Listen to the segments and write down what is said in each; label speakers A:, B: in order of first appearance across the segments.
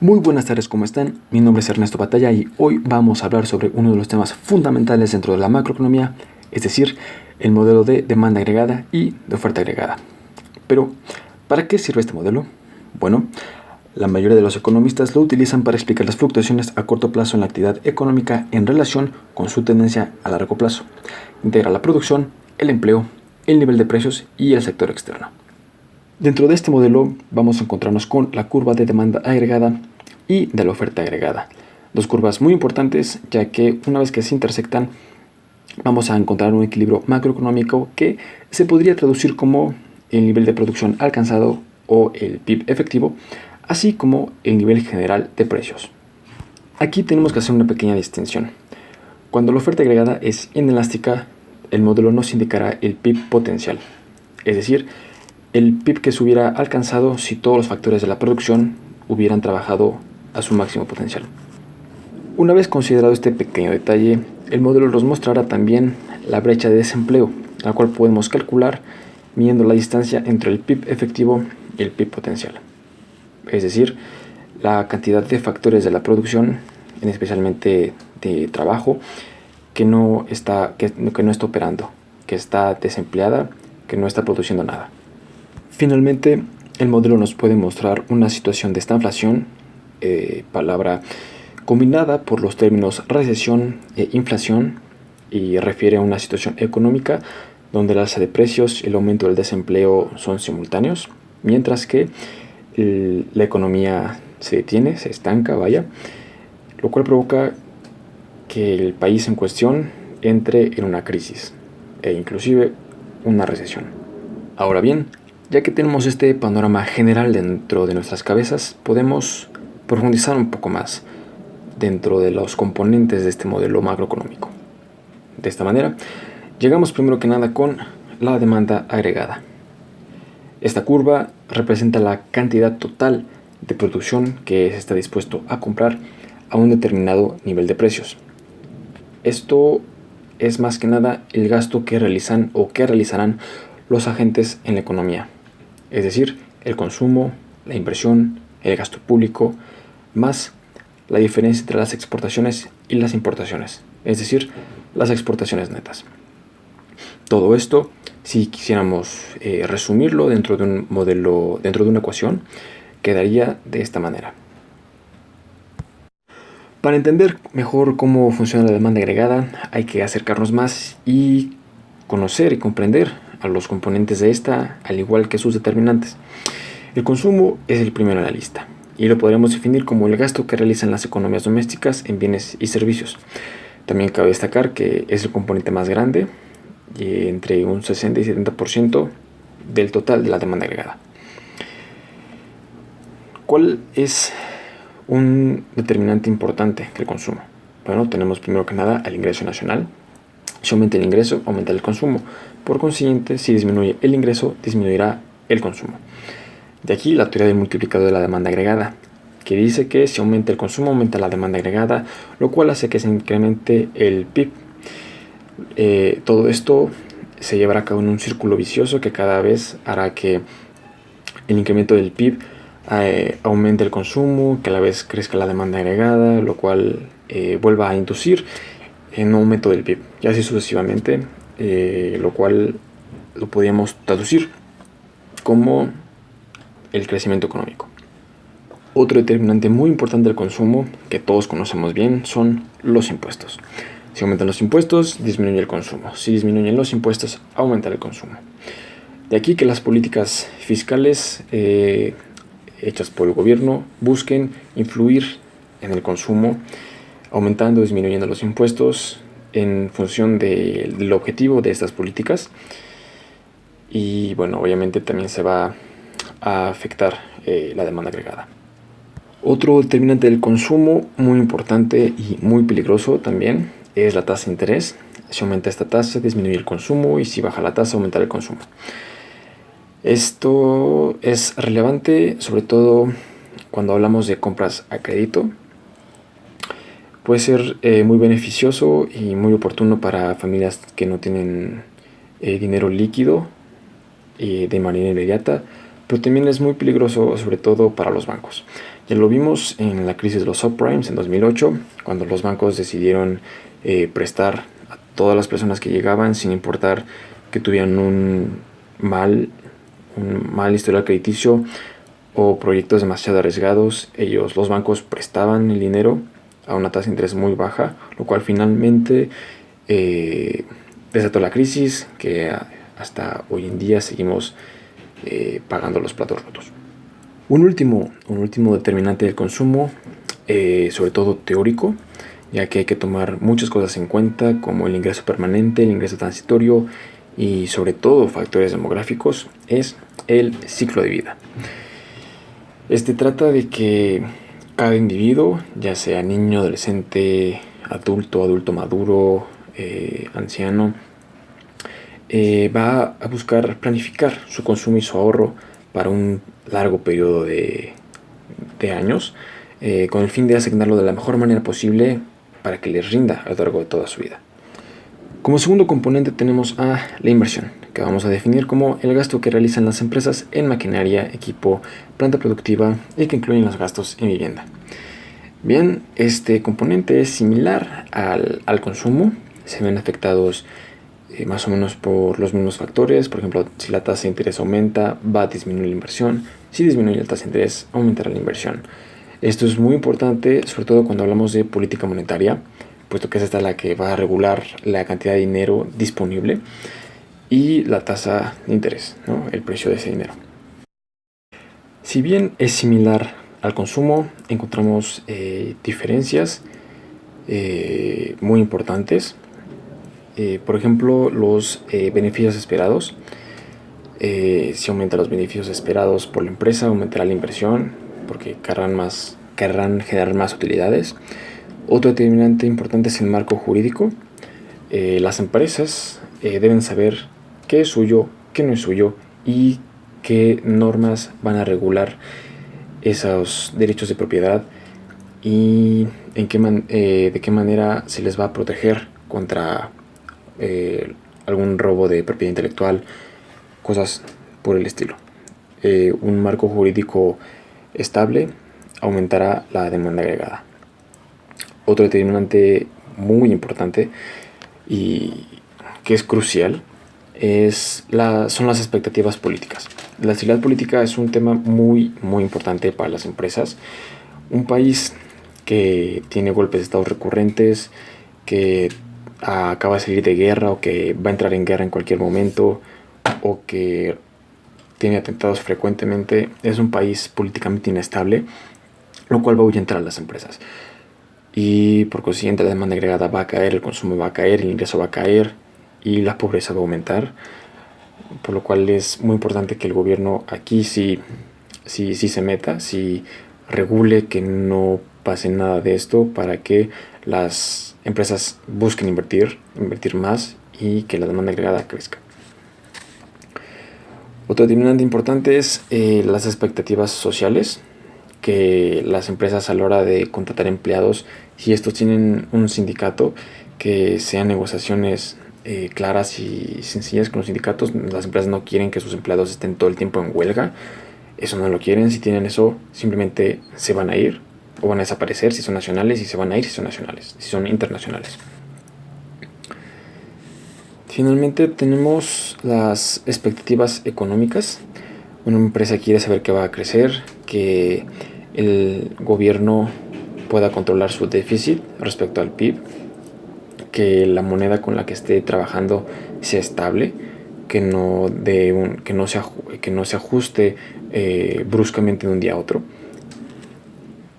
A: Muy buenas tardes, ¿cómo están? Mi nombre es Ernesto Batalla y hoy vamos a hablar sobre uno de los temas fundamentales dentro de la macroeconomía, es decir, el modelo de demanda agregada y de oferta agregada. Pero, ¿para qué sirve este modelo? Bueno, la mayoría de los economistas lo utilizan para explicar las fluctuaciones a corto plazo en la actividad económica en relación con su tendencia a largo plazo. Integra la producción, el empleo, el nivel de precios y el sector externo. Dentro de este modelo vamos a encontrarnos con la curva de demanda agregada y de la oferta agregada. Dos curvas muy importantes, ya que una vez que se intersectan vamos a encontrar un equilibrio macroeconómico que se podría traducir como el nivel de producción alcanzado o el PIB efectivo, así como el nivel general de precios. Aquí tenemos que hacer una pequeña distinción. Cuando la oferta agregada es inelástica, el modelo nos indicará el PIB potencial, es decir, el PIB que se hubiera alcanzado si todos los factores de la producción hubieran trabajado a su máximo potencial. Una vez considerado este pequeño detalle, el modelo nos mostrará también la brecha de desempleo, la cual podemos calcular midiendo la distancia entre el PIB efectivo y el PIB potencial. Es decir, la cantidad de factores de la producción, especialmente de trabajo, que no está operando, que está desempleada, que no está produciendo nada. Finalmente, el modelo nos puede mostrar una situación de estanflación, palabra combinada por los términos recesión e inflación, y refiere a una situación económica donde el alza de precios y el aumento del desempleo son simultáneos, mientras que la economía se detiene, se estanca, lo cual provoca que el país en cuestión entre en una crisis e inclusive una recesión. Ahora bien, ya que tenemos este panorama general dentro de nuestras cabezas, podemos profundizar un poco más dentro de los componentes de este modelo macroeconómico. De esta manera, llegamos primero que nada con la demanda agregada. Esta curva representa la cantidad total de producción que se está dispuesto a comprar a un determinado nivel de precios. Esto es más que nada el gasto que realizan o que realizarán los agentes en la economía, es decir, el consumo, la inversión, el gasto público, más la diferencia entre las exportaciones y las importaciones, es decir, las exportaciones netas. Todo esto, si quisiéramos resumirlo dentro de un modelo, dentro de una ecuación, quedaría de esta manera. Para entender mejor cómo funciona la demanda agregada, hay que acercarnos más y conocer y comprender a los componentes de esta, al igual que sus determinantes. El consumo es el primero en la lista, y lo podremos definir como el gasto que realizan las economías domésticas en bienes y servicios. También cabe destacar que es el componente más grande, entre un 60 y 70% del total de la demanda agregada. ¿Cuál es un determinante importante del consumo? Bueno, tenemos primero que nada el ingreso nacional. Si aumenta el ingreso, aumenta el consumo. Por consiguiente, si disminuye el ingreso, disminuirá el consumo. De aquí la teoría del multiplicador de la demanda agregada, que dice que si aumenta el consumo, aumenta la demanda agregada, lo cual hace que se incremente el PIB. Todo esto se llevará a cabo en un círculo vicioso que cada vez hará que el incremento del PIB aumente el consumo, que a la vez crezca la demanda agregada, lo cual vuelva a inducir en un aumento del PIB, y así sucesivamente, lo cual lo podríamos traducir como el crecimiento económico. Otro determinante muy importante del consumo, que todos conocemos bien, son los impuestos. Si aumentan los impuestos, disminuye el consumo. Si disminuyen los impuestos, aumenta el consumo. De aquí que las políticas fiscales hechas por el gobierno busquen influir en el consumo, aumentando o disminuyendo los impuestos en función del objetivo de estas políticas. Y bueno, obviamente también se va a afectar la demanda agregada. Otro determinante del consumo muy importante y muy peligroso también es la tasa de interés. Si aumenta esta tasa, disminuye el consumo, y si baja la tasa, aumentará el consumo. Esto es relevante sobre todo cuando hablamos de compras a crédito. Puede ser muy beneficioso y muy oportuno para familias que no tienen dinero líquido de manera inmediata, pero también es muy peligroso sobre todo para los bancos, Ya lo vimos en la crisis de los subprimes en 2008, cuando los bancos decidieron prestar a todas las personas que llegaban sin importar que tuvieran un mal historial crediticio o proyectos demasiado arriesgados. Los bancos prestaban el dinero a una tasa de interés muy baja, lo cual finalmente desató la crisis que hasta hoy en día seguimos pagando los platos rotos. Un último determinante del consumo, sobre todo teórico, ya que hay que tomar muchas cosas en cuenta, como el ingreso permanente, el ingreso transitorio y sobre todo factores demográficos, es el ciclo de vida. Este trata de que cada individuo, ya sea niño, adolescente, adulto maduro, anciano, va a buscar planificar su consumo y su ahorro para un largo periodo de años, con el fin de asignarlo de la mejor manera posible para que les rinda a lo largo de toda su vida. Como segundo componente tenemos a la inversión, que vamos a definir como el gasto que realizan las empresas en maquinaria, equipo, planta productiva y que incluyen los gastos en vivienda. Bien, este componente es similar al consumo, se ven afectados más o menos por los mismos factores. Por ejemplo, si la tasa de interés aumenta, va a disminuir la inversión. Si disminuye la tasa de interés, aumentará la inversión. Esto es muy importante, sobre todo cuando hablamos de política monetaria, puesto que es esta la que va a regular la cantidad de dinero disponible y la tasa de interés, ¿no? El precio de ese dinero. Si bien es similar al consumo, encontramos diferencias muy importantes. Por ejemplo, los beneficios esperados. Si aumentan los beneficios esperados por la empresa, aumentará la inversión porque querrán generar más utilidades. Otro determinante importante es el marco jurídico. Las empresas deben saber qué es suyo, qué no es suyo y qué normas van a regular esos derechos de propiedad y de qué manera se les va a proteger contra algún robo de propiedad intelectual, cosas por el estilo. Un marco jurídico estable aumentará la demanda agregada. Otro determinante muy importante y que es crucial son las expectativas políticas. La estabilidad política es un tema muy importante para las empresas. Un país que tiene golpes de estado recurrentes, que acaba de salir de guerra o que va a entrar en guerra en cualquier momento o que tiene atentados frecuentemente, es un país políticamente inestable, lo cual va a ahuyentar a las empresas. Y por consiguiente la demanda agregada va a caer, el consumo va a caer, el ingreso va a caer y la pobreza va a aumentar. Por lo cual es muy importante que el gobierno aquí sí se meta, sí regule que no pase nada de esto para que las empresas busquen invertir más y que la demanda agregada crezca. Otro determinante importante es las expectativas sociales, que las empresas a la hora de contratar empleados, si estos tienen un sindicato, que sean negociaciones claras y sencillas con los sindicatos. Las empresas no quieren que sus empleados estén todo el tiempo en huelga, eso no lo quieren. Si tienen eso, simplemente se van a ir o van a desaparecer si son nacionales y se van a ir si son nacionales, si son internacionales. Finalmente tenemos las expectativas económicas. Una empresa quiere saber que va a crecer, que el gobierno pueda controlar su déficit respecto al PIB, que la moneda con la que esté trabajando sea estable, que no se ajuste bruscamente de un día a otro.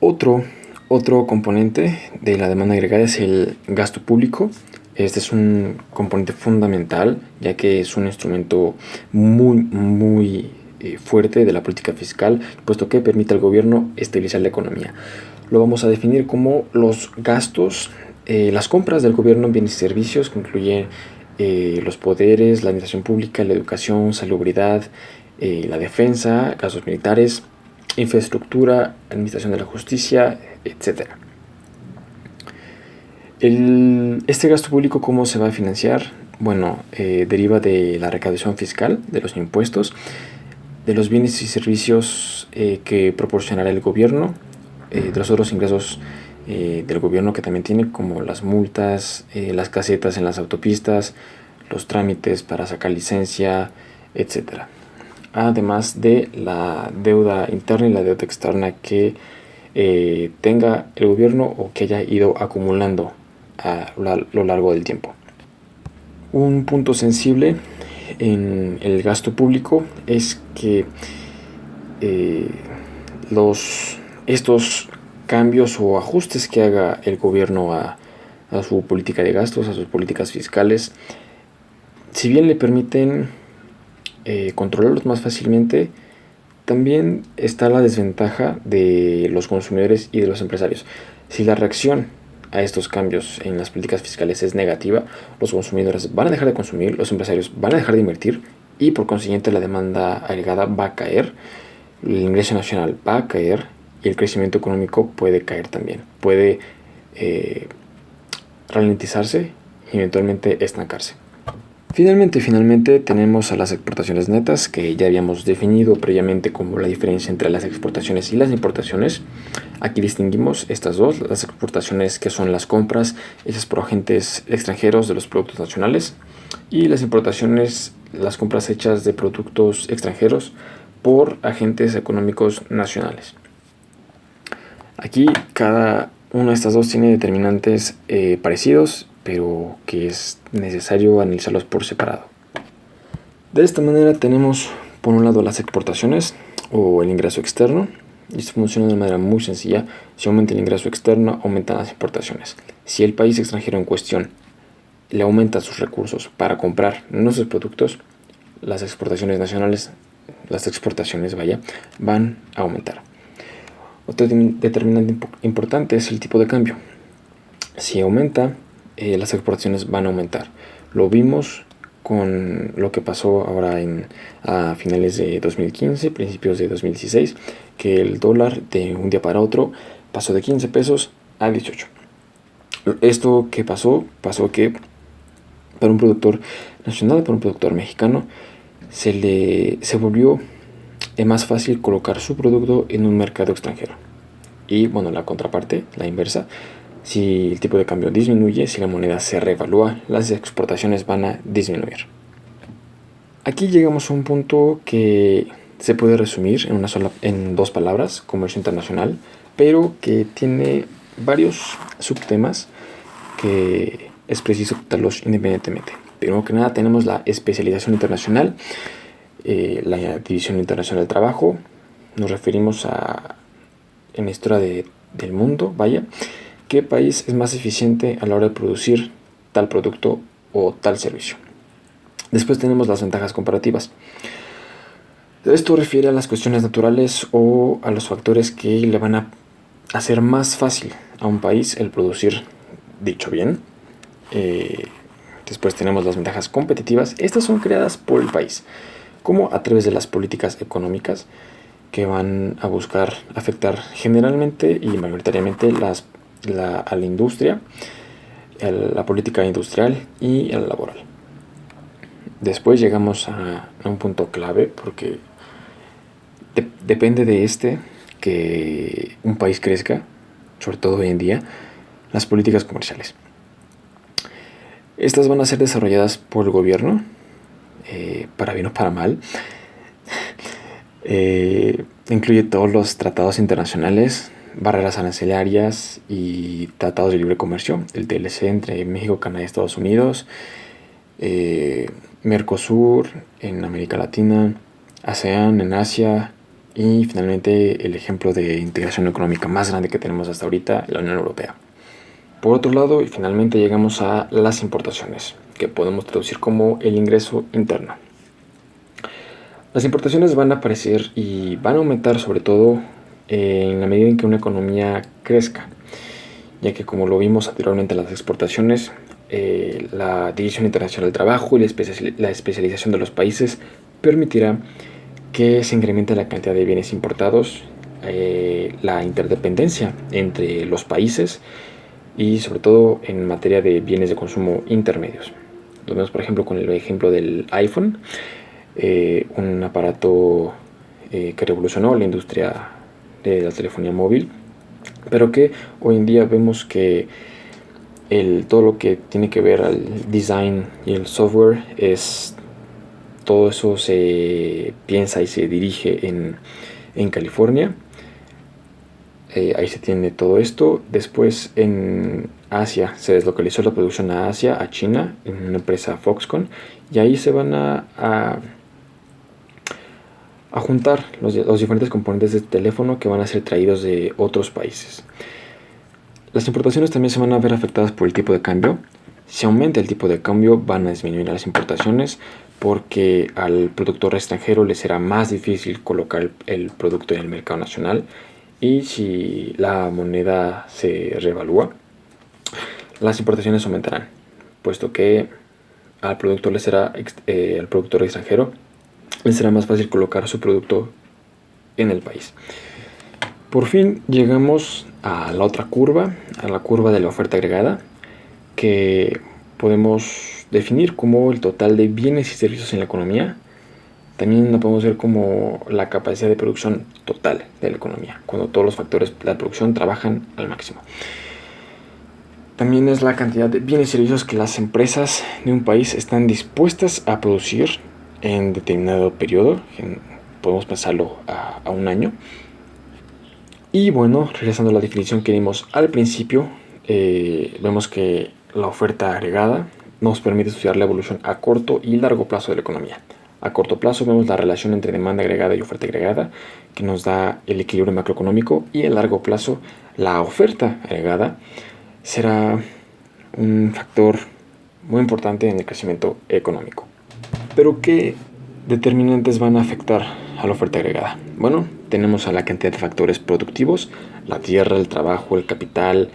A: Otro componente de la demanda agregada es el gasto público. Este es un componente fundamental, ya que es un instrumento muy fuerte de la política fiscal, puesto que permite al gobierno estabilizar la economía. Lo vamos a definir como los gastos, las compras del gobierno en bienes y servicios, que incluyen los poderes, la administración pública, la educación, salubridad, la defensa, gastos militares, infraestructura, administración de la justicia, etc. Este gasto público, ¿cómo se va a financiar? Bueno, deriva de la recaudación fiscal, de los impuestos, de los bienes y servicios que proporcionará el gobierno de los otros ingresos del gobierno que también tiene, como las multas, las casetas en las autopistas, los trámites para sacar licencia, etcétera. Además de la deuda interna y la deuda externa que tenga el gobierno o que haya ido acumulando a lo largo del tiempo. Un punto sensible en el gasto público es que estos cambios o ajustes que haga el gobierno a su política de gastos, a sus políticas fiscales, si bien le permiten controlarlos más fácilmente, también está la desventaja de los consumidores y de los empresarios. Si la reacción a estos cambios en las políticas fiscales es negativa, los consumidores van a dejar de consumir, los empresarios van a dejar de invertir y por consiguiente la demanda agregada va a caer, el ingreso nacional va a caer y el crecimiento económico puede caer también. Puede ralentizarse y eventualmente estancarse. Finalmente tenemos a las exportaciones netas, que ya habíamos definido previamente como la diferencia entre las exportaciones y las importaciones. Aquí distinguimos estas dos, las exportaciones que son las compras hechas por agentes extranjeros de los productos nacionales y las importaciones, las compras hechas de productos extranjeros por agentes económicos nacionales. Aquí cada una de estas dos tiene determinantes parecidos, pero que es necesario analizarlos por separado. De esta manera tenemos por un lado las exportaciones o el ingreso externo, y esto funciona de manera muy sencilla. Si aumenta el ingreso externo, aumentan las importaciones. Si el país extranjero en cuestión le aumenta sus recursos para comprar nuestros productos, las exportaciones nacionales, van a aumentar. Otro determinante importante es el tipo de cambio. Si aumenta, las exportaciones van a aumentar. Lo vimos con lo que pasó ahora a finales de 2015, principios de 2016, que el dólar de un día para otro pasó de 15 pesos a 18. Esto que pasó que para un productor nacional, para un productor mexicano, se volvió más fácil colocar su producto en un mercado extranjero. Y bueno, la contraparte, la inversa, si el tipo de cambio disminuye, si la moneda se revalúa, las exportaciones van a disminuir. Aquí llegamos a un punto que se puede resumir en dos palabras, comercio internacional, pero que tiene varios subtemas que es preciso tratarlos independientemente. Primero que nada tenemos la especialización internacional, la división internacional del trabajo. Nos referimos a, en la historia del mundo, qué país es más eficiente a la hora de producir tal producto o tal servicio. Después tenemos las ventajas comparativas. Esto refiere a las cuestiones naturales o a los factores que le van a hacer más fácil a un país el producir dicho bien. Después tenemos las ventajas competitivas. Estas son creadas por el país, como a través de las políticas económicas que van a buscar afectar generalmente y mayoritariamente a la industria, a la política industrial y a la laboral. Después llegamos a un punto clave, porque depende de que un país crezca, sobre todo hoy en día, las políticas comerciales. Estas van a ser desarrolladas por el gobierno, para bien o para mal. Incluye todos los tratados internacionales, barreras arancelarias y tratados de libre comercio, el TLC entre México, Canadá y Estados Unidos, Mercosur en América Latina, ASEAN en Asia y finalmente el ejemplo de integración económica más grande que tenemos hasta ahorita, la Unión Europea. Por otro lado, y finalmente llegamos a las importaciones, que podemos traducir como el ingreso interno. Las importaciones van a aparecer y van a aumentar sobre todo en la medida en que una economía crezca, ya que como lo vimos anteriormente las exportaciones, la división internacional del trabajo y la especialización de los países permitirá que se incremente la cantidad de bienes importados, la interdependencia entre los países y sobre todo en materia de bienes de consumo intermedios. Lo vemos por ejemplo con el ejemplo del iPhone, un aparato que revolucionó la industria de la telefonía móvil pero que hoy en día vemos que todo lo que tiene que ver al design y el software, todo eso se piensa y se dirige en California. Ahí se tiene todo esto. Después en Asia se deslocalizó la producción a Asia, a China, en una empresa Foxconn, y ahí se van a juntar los diferentes componentes de este teléfono que van a ser traídos de otros países. Las importaciones también se van a ver afectadas por el tipo de cambio. Si aumenta el tipo de cambio, van a disminuir las importaciones porque al productor extranjero le será más difícil colocar el producto en el mercado nacional, y si la moneda se revalúa, las importaciones aumentarán, puesto que al productor extranjero le será más fácil colocar su producto en el país. Por fin llegamos a la otra curva, a la curva de la oferta agregada, que podemos definir como el total de bienes y servicios en la economía. También lo podemos ver como la capacidad de producción total de la economía, cuando todos los factores de la producción trabajan al máximo. También es la cantidad de bienes y servicios que las empresas de un país están dispuestas a producir en determinado periodo. Podemos pasarlo a un año. Y bueno, regresando a la definición que dimos al principio, vemos que la oferta agregada nos permite estudiar la evolución a corto y largo plazo de la economía. A corto plazo vemos la relación entre demanda agregada y oferta agregada, que nos da el equilibrio macroeconómico, y a largo plazo la oferta agregada será un factor muy importante en el crecimiento económico. Pero ¿qué determinantes van a afectar a la oferta agregada? Bueno, tenemos a la cantidad de factores productivos: la tierra, el trabajo, el capital,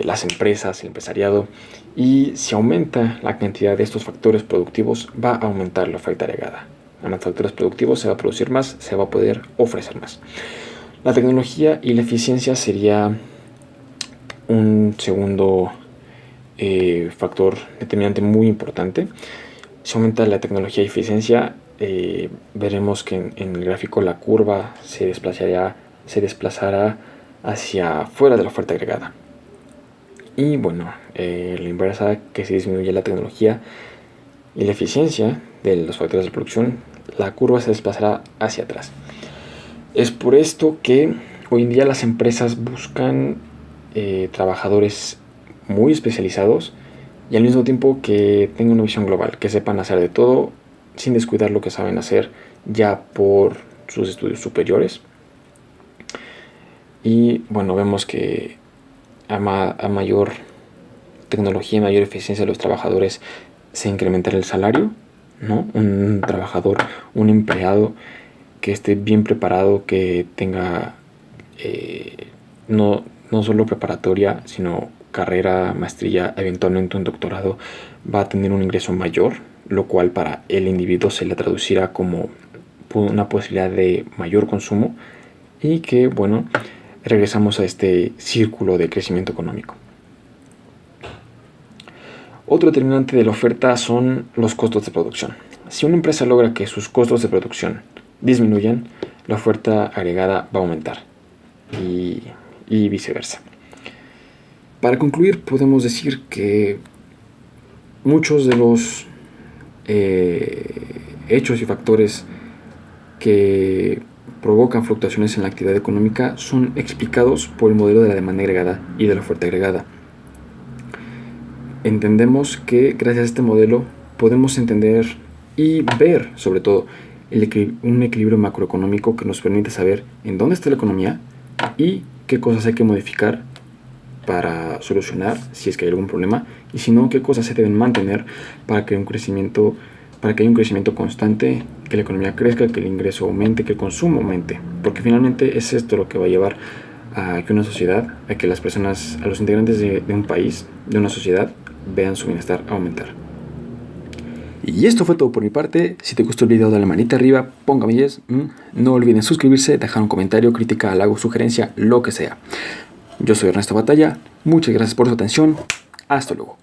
A: las empresas, el empresariado. Y si aumenta la cantidad de estos factores productivos, va a aumentar la oferta agregada. A los factores productivos se va a producir más, se va a poder ofrecer más. La tecnología y la eficiencia sería un segundo factor determinante muy importante. Si aumenta la tecnología y eficiencia, veremos que en el gráfico la curva se desplazará hacia fuera de la oferta agregada. Y bueno, la inversa, que si disminuye la tecnología y la eficiencia de los factores de producción, la curva se desplazará hacia atrás. Es por esto que hoy en día las empresas buscan trabajadores muy especializados y al mismo tiempo que tengan una visión global, que sepan hacer de todo sin descuidar lo que saben hacer ya por sus estudios superiores. Y bueno, vemos que a mayor tecnología y mayor eficiencia de los trabajadores se incrementará el salario, ¿no? Un trabajador, un empleado que esté bien preparado, que tenga no solo preparatoria, sino carrera, maestría, eventualmente un doctorado, va a tener un ingreso mayor, lo cual para el individuo se le traducirá como una posibilidad de mayor consumo, y que, bueno, regresamos a este círculo de crecimiento económico. Otro determinante de la oferta son los costos de producción. Si una empresa logra que sus costos de producción disminuyan, la oferta agregada va a aumentar, y viceversa. Para concluir, podemos decir que muchos de los hechos y factores que provocan fluctuaciones en la actividad económica son explicados por el modelo de la demanda agregada y de la oferta agregada. Entendemos que gracias a este modelo podemos entender y ver, sobre todo, un equilibrio macroeconómico que nos permite saber en dónde está la economía y qué cosas hay que modificar para solucionar si es que hay algún problema, y si no, qué cosas se deben mantener para que haya un crecimiento constante, que la economía crezca, que el ingreso aumente, que el consumo aumente, porque finalmente es esto lo que va a llevar a que una sociedad, a que las personas, a los integrantes de un país, de una sociedad, vean su bienestar aumentar. Y esto fue todo por mi parte. Si te gustó el video, dale manita arriba, póngame yes. No olviden suscribirse, dejar un comentario, crítica, halago, sugerencia, lo que sea. Yo soy Ernesto Batalla. Muchas gracias por su atención. Hasta luego.